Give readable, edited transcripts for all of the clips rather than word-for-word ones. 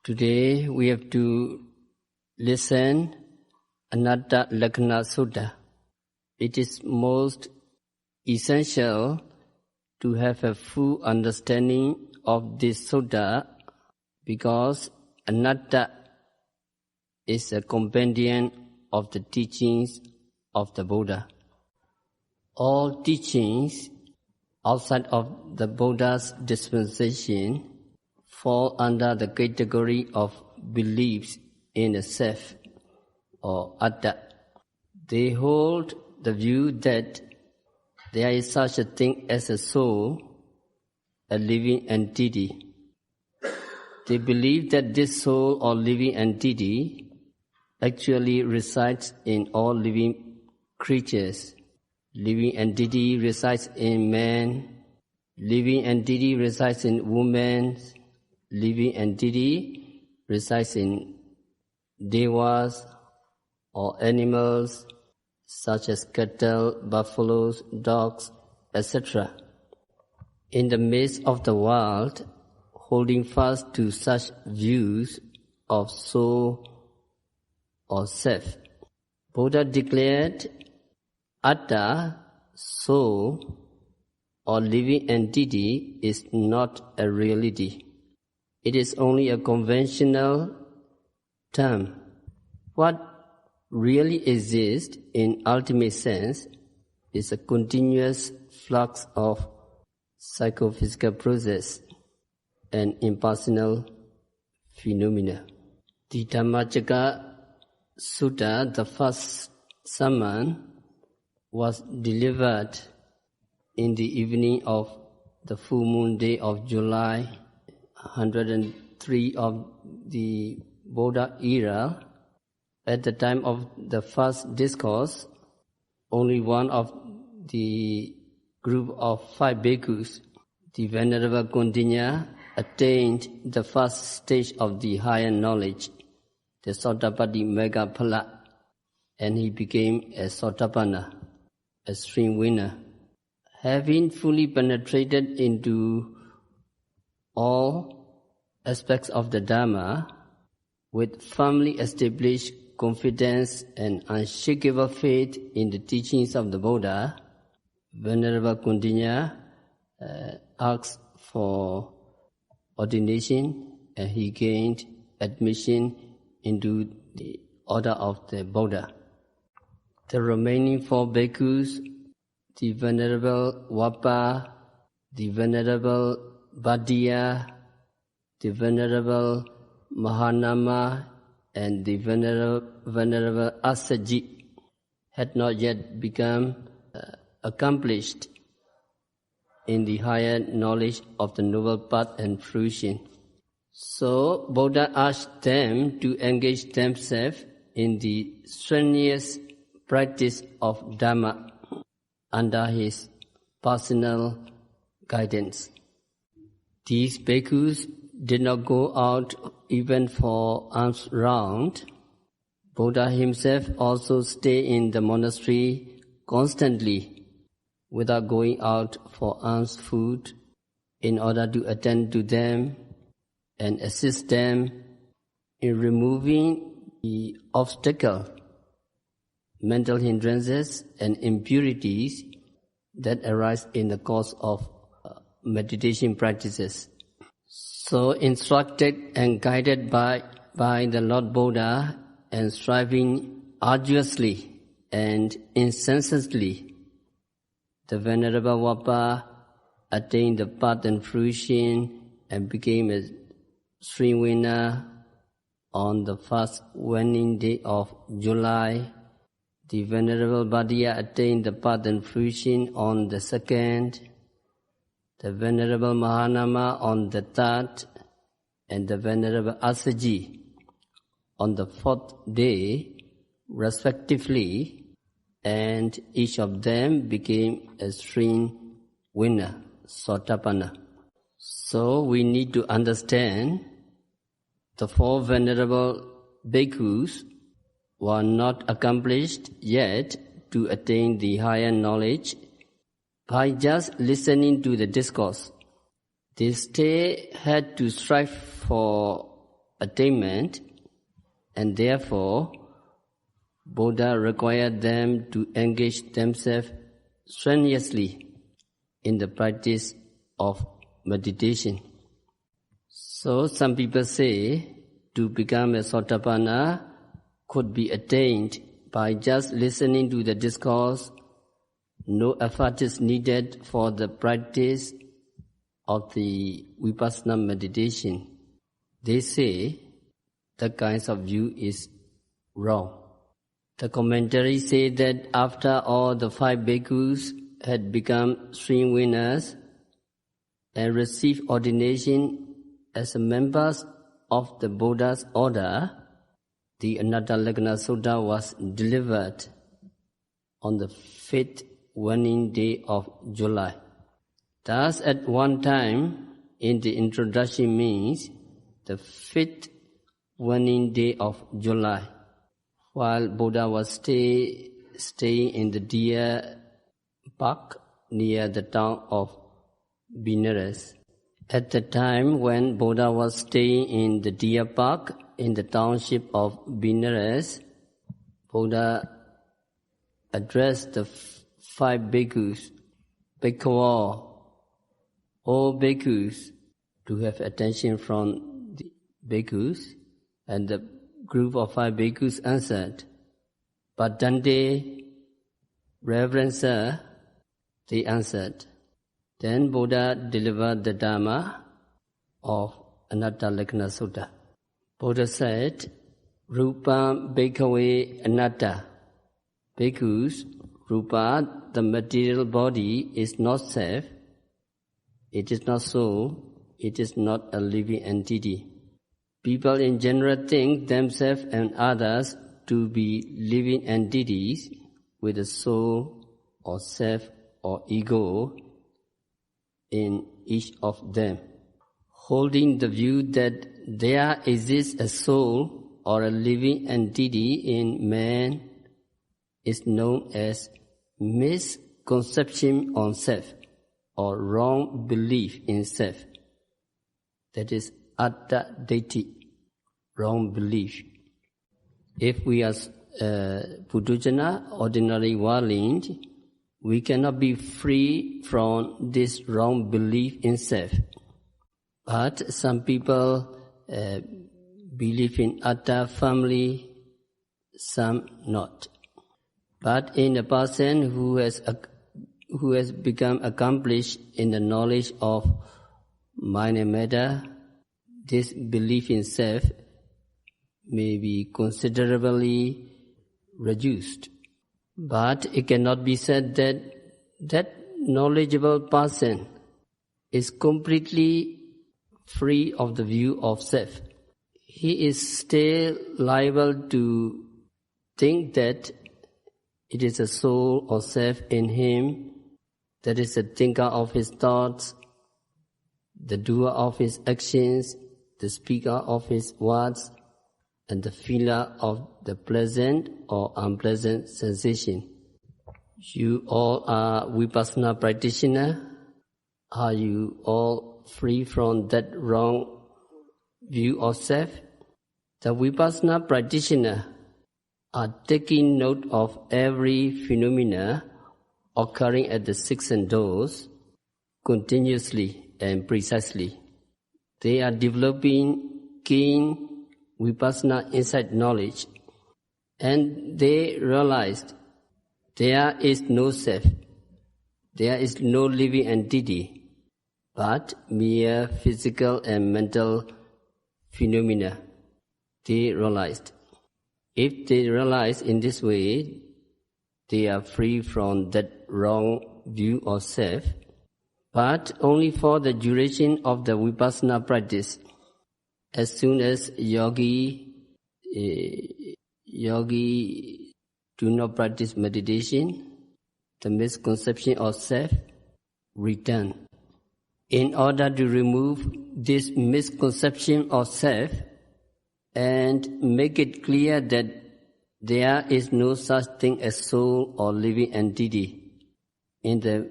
Today we have to listen Anatta Lakhana Sutta. It is most essential to have a full understanding of this sutta because Anatta is a companion of the teachings of the Buddha. All teachings outside of the Buddha's dispensation fall under the category of beliefs in a self or atta. They hold the view that there is such a thing as a soul, a living entity. They believe that this soul or living entity actually resides in all living creatures. Living entity resides in man, living entity resides in woman, living entity resides in devas or animals such as cattle, buffaloes, dogs, etc. In the midst of the world, holding fast to such views of soul or self, Buddha declared Atta, soul, or living entity is not a reality. It is only a conventional term. What really exists in ultimate sense is a continuous flux of psychophysical process and impersonal phenomena. The Dhammacakka Sutta, the first sermon, was delivered in the evening of the full moon day of July 103 of the Buddha era. At the time of the first discourse, only one of the group of 5 bhikkhus, the Venerable Kundinya, attained the first stage of the higher knowledge, the Sotapaddi Megaphala, and he became a Sotapanna, a stream winner. Having fully penetrated into all aspects of the Dhamma, with firmly established confidence and unshakable faith in the teachings of the Buddha, Venerable Kundinya asked for ordination and he gained admission into the order of the Buddha. The remaining 4 bhikkhus, the Venerable Wappa, the Venerable Bhaddiya, the Venerable Mahanama, and the Venerable Assaji, had not yet become accomplished in the higher knowledge of the noble path and fruition. So Buddha asked them to engage themselves in the strenuous practice of Dhamma under his personal guidance. These bhikkhus did not go out even for alms round. Buddha himself also stayed in the monastery constantly without going out for alms food in order to attend to them and assist them in removing the obstacle, mental hindrances and impurities that arise in the course of meditation practices. So instructed and guided by the Lord Buddha and striving arduously and incessantly, the Venerable Wappa attained the path and fruition and became a stream winner on the first waning day of July. The Venerable Bhaddiya attained the path and fruition on the 2nd, the Venerable Mahanama on the 3rd, and the Venerable Assaji on the 4th day, respectively, and each of them became a stream winner, Sotapanna. So we need to understand the 4 Venerable Bhikkhus were not accomplished yet to attain the higher knowledge by just listening to the discourse. They still had to strive for attainment, and therefore Buddha required them to engage themselves strenuously in the practice of meditation. So some people say to become a Sotapanna could be attained by just listening to the discourse. No effort is needed for the practice of the Vipassana meditation. They say that kind of view is wrong. The commentary says that after all the 5 bhikkhus had become stream winners and received ordination as members of the Buddha's order, the Anatta Lakhana Sutta was delivered on the 5th waning day of July. Thus, at one time in the introduction means the 5th waning day of July, while Buddha was staying in the deer park near the town of Benares. At the time when Buddha was staying in the deer park in the township of Benares, Buddha addressed the 5 bhikkhus, "Bhikkhava, O bhikkhus," to have attention from the bhikkhus, and the group of 5 bhikkhus answered, "Padante, Reverend Sir," they answered. Then Buddha delivered the Dhamma of Anatta Lakhana Sutta. Buddha said, "Rupam bhikkhave anatta." Bhikkhus, Rupa, the material body, is not self, it is not soul, it is not a living entity. People in general think themselves and others to be living entities with a soul or self or ego in each of them. Holding the view that there exists a soul or a living entity in man is known as misconception on self or wrong belief in self. That is atta detti, wrong belief. If we are Thuzana, ordinary worldling, we cannot be free from this wrong belief in self. But some people believe in atta firmly, some not. But in a person who has become accomplished in the knowledge of mind and matter, this belief in self may be considerably reduced. But it cannot be said that that knowledgeable person is completely free of the view of self. He is still liable to think that it is a soul or self in him, that is the thinker of his thoughts, the doer of his actions, the speaker of his words, and the feeler of the pleasant or unpleasant sensation. You all are Vipassana practitioners. Are you all free from that wrong view of self? The Vipassana practitioners are taking note of every phenomena occurring at the 6 doors continuously and precisely. They are developing keen Vipassana insight knowledge, and they realized there is no self, there is no living entity, but mere physical and mental phenomena. They realized. If they realize in this way, they are free from that wrong view of self, but only for the duration of the Vipassana practice. As soon as yogi do not practice meditation, the misconception of self return. In order to remove this misconception of self and make it clear that there is no such thing as soul or living entity in the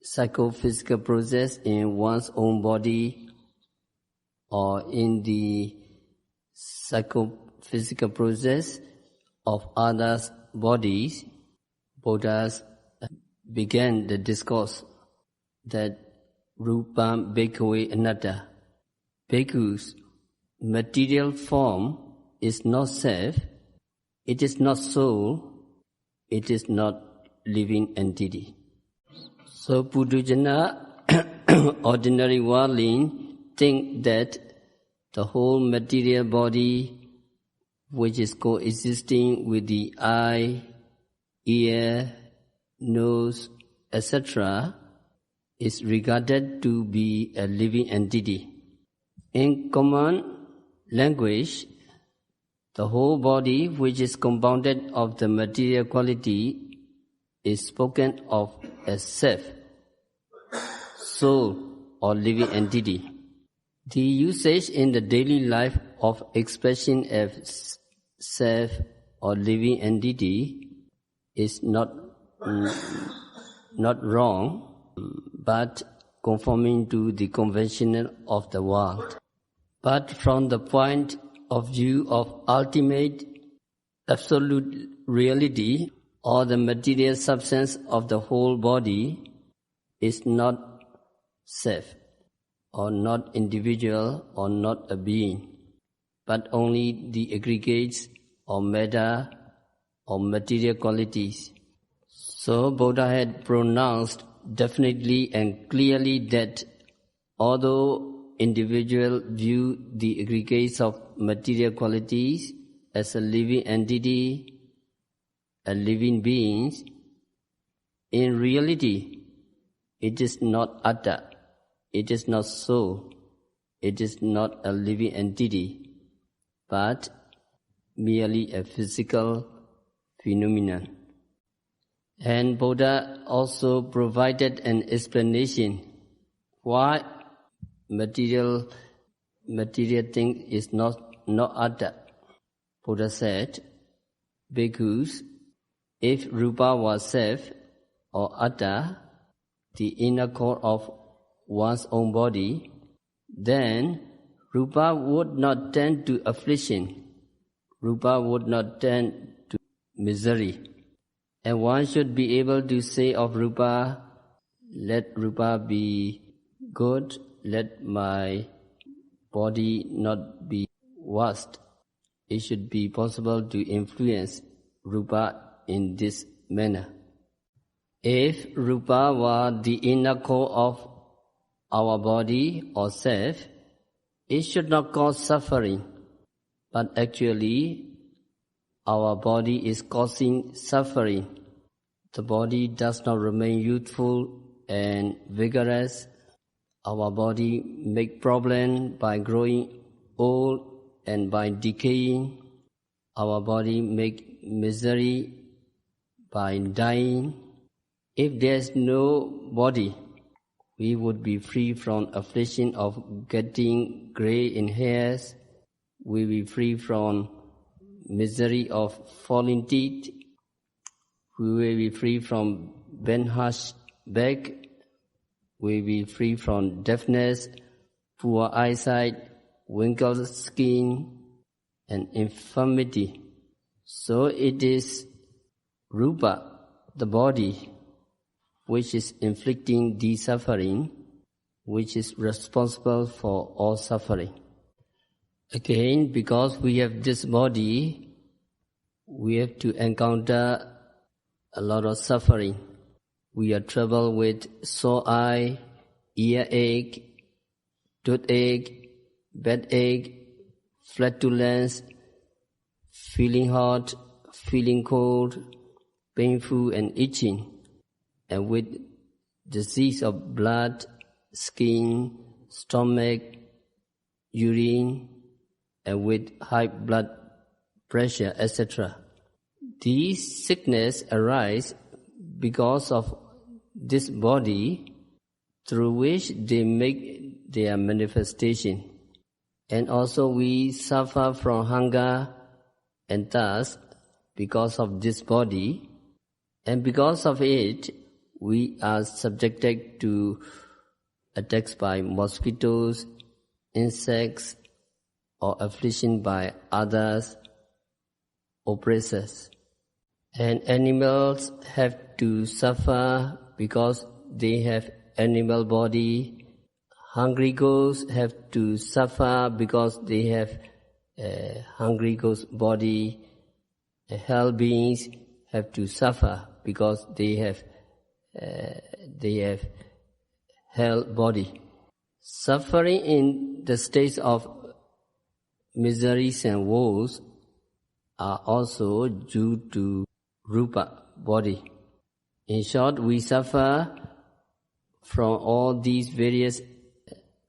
psychophysical process in one's own body or in the psychophysical process of others' bodies, Buddhas began the discourse that Rupam Bhikkhave Anatta. Bhikkhus, material form is not self, it is not soul, it is not living entity. So Pudujana, ordinary worldling, think that the whole material body, which is coexisting with the eye, ear, nose, etc., is regarded to be a living entity. In common language, the whole body, which is compounded of the material quality, is spoken of as self, soul, or living entity. The usage in the daily life of expression as self or living entity is not wrong, but conforming to the convention of the world. But from the point of view of ultimate absolute reality, or the material substance of the whole body is not self, or not individual, or not a being, but only the aggregates or matter or material qualities. So Buddha had pronounced definitely and clearly that although individuals view the aggregates of material qualities as a living entity, a living being, in reality it is not atta, it is not soul, it is not a living entity, but merely a physical phenomenon. And Buddha also provided an explanation why material thing is not atta. Buddha said, Bhikkhus, if rupa was self or atta, the inner core of one's own body, then rupa would not tend to affliction, rupa would not tend to misery. And one should be able to say of rupa, let rupa be good, let my body not be worst. It should be possible to influence rupa in this manner. If rupa were the inner core of our body or self, it should not cause suffering, but actually our body is causing suffering. The body does not remain youthful and vigorous. Our body make problem by growing old and by decaying. Our body make misery by dying. If there is no body, we would be free from affliction of getting grey in hairs. We will be free from misery of falling teeth. We will be free from bent back. We will be free from deafness, poor eyesight, wrinkled skin, and infirmity. So it is rupa, the body, which is inflicting the suffering, which is responsible for all suffering. Again, because we have this body, we have to encounter a lot of suffering. We are troubled with sore eye, earache, toothache, backache, flatulence, feeling hot, feeling cold, painful and itching, and with disease of blood, skin, stomach, urine, and with high blood pressure, etc. These sickness arise because of this body through which they make their manifestation. And also we suffer from hunger and thirst because of this body, and because of it we are subjected to attacks by mosquitoes insects, or affliction by others, oppressors. And animals have to suffer because they have animal body. Hungry ghosts have to suffer because they have hungry ghost body. Hell beings have to suffer because they have hell body. Suffering in the states of miseries and woes are also due to rupa body. In short, we suffer from all these various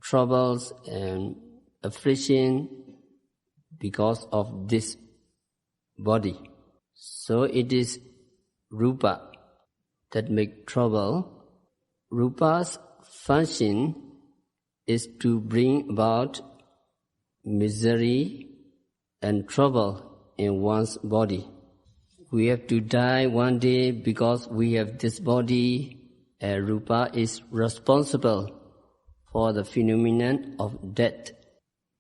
troubles and affliction because of this body. So it is rupa that make trouble. Rupa's function is to bring about misery and trouble in one's body. We have to die one day because we have this body, and rupa is responsible for the phenomenon of death.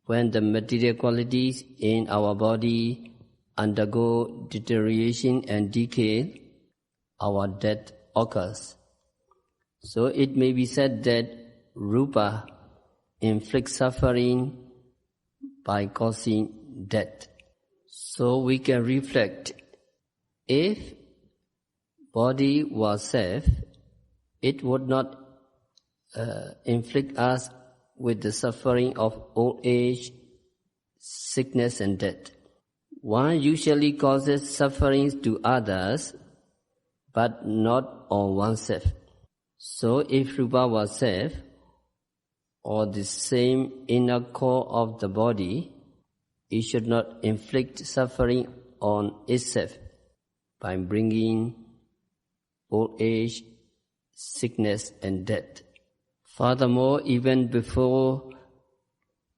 When the material qualities in our body undergo deterioration and decay, our death occurs. So it may be said that rupa inflicts suffering by causing death. So we can reflect, if body was safe, it would not inflict us with the suffering of old age, sickness and death. One usually causes sufferings to others, but not on oneself. So if rupa was safe, or the same inner core of the body, it should not inflict suffering on itself by bringing old age, sickness and death. Furthermore, even before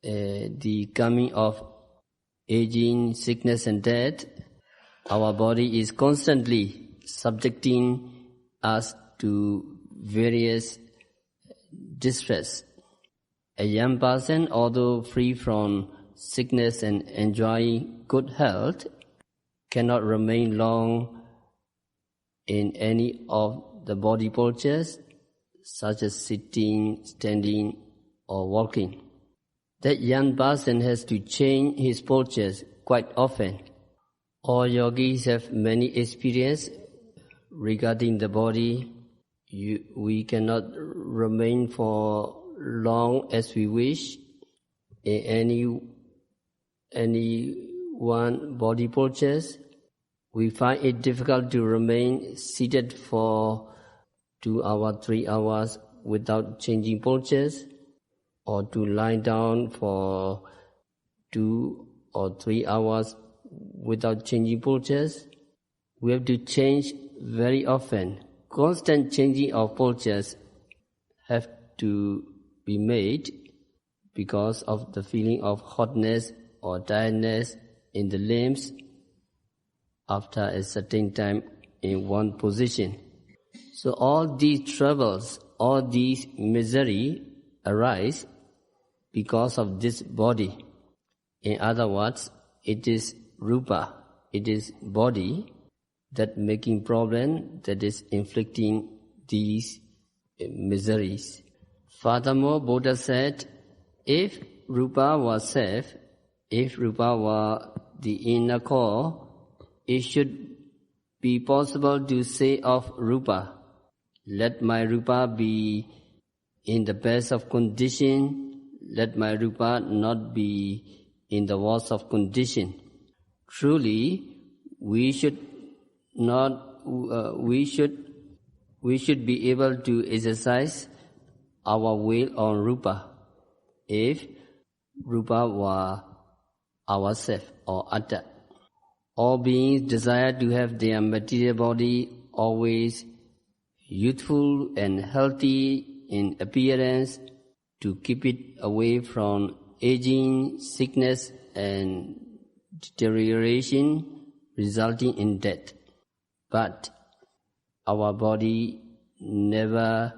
the coming of aging, sickness and death, our body is constantly subjecting us to various distress. A young person, although free from sickness and enjoying good health, cannot remain long in any of the body postures, such as sitting, standing, or walking. That young person has to change his postures quite often. All yogis have many experience regarding the body. We cannot remain for long as we wish in any one body postures. We find it difficult to remain seated for 2 hours, 3 hours without changing postures, or to lie down for 2 or 3 hours without changing postures. We have to change very often. Constant changing of postures have to be made because of the feeling of hotness or tiredness in the limbs after a certain time in one position. So all these troubles, all these misery arise because of this body. In other words, it is rupa, it is body that making problem, that is inflicting these miseries. Furthermore, Buddha said, if rupa was safe, if rupa were the inner core, it should be possible to say of rupa, let my rupa be in the best of condition, let my rupa not be in the worst of condition. Truly, we should be able to exercise our will on rupa if rupa were ourself or atta. All beings desire to have their material body always youthful and healthy in appearance, to keep it away from aging, sickness and deterioration resulting in death. But our body never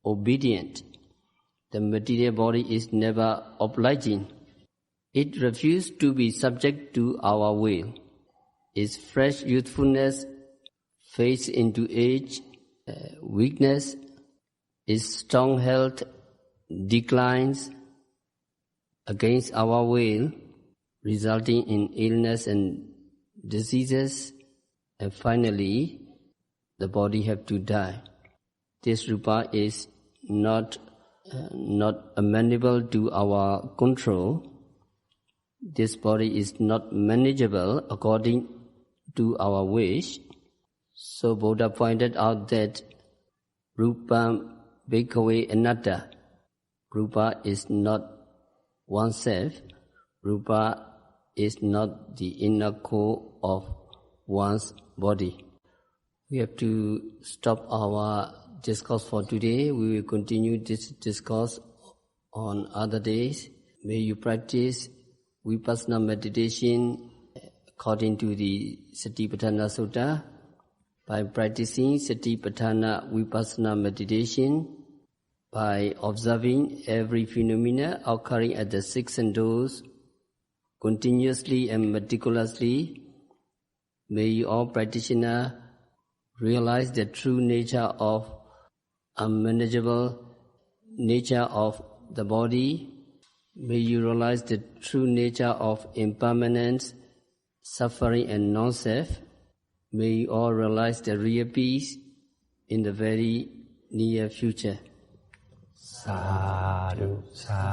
obedient The material body is never obliging. It refuses to be subject to our will. Its fresh youthfulness fades into age, weakness. Its strong health declines against our will, resulting in illness and diseases, and finally, the body have to die. This rupa is not amenable to our control. This body is not manageable according to our wish. So Buddha pointed out that Rupa Bhikkhave Anatta. Rupa is not oneself. Rupa is not the inner core of one's body. We have to stop our discourse for today. We will continue this discourse on other days. May you practice Vipassana meditation according to the Satipatthana Sutta. By practicing Satipatthana Vipassana meditation, by observing every phenomena occurring at the six senses continuously and meticulously, may you all practitioners realize the true nature of unmanageable nature of the body. May you realize the true nature of impermanence, suffering and non-self. May you all realize the real peace in the very near future. Sadhu, sadhu.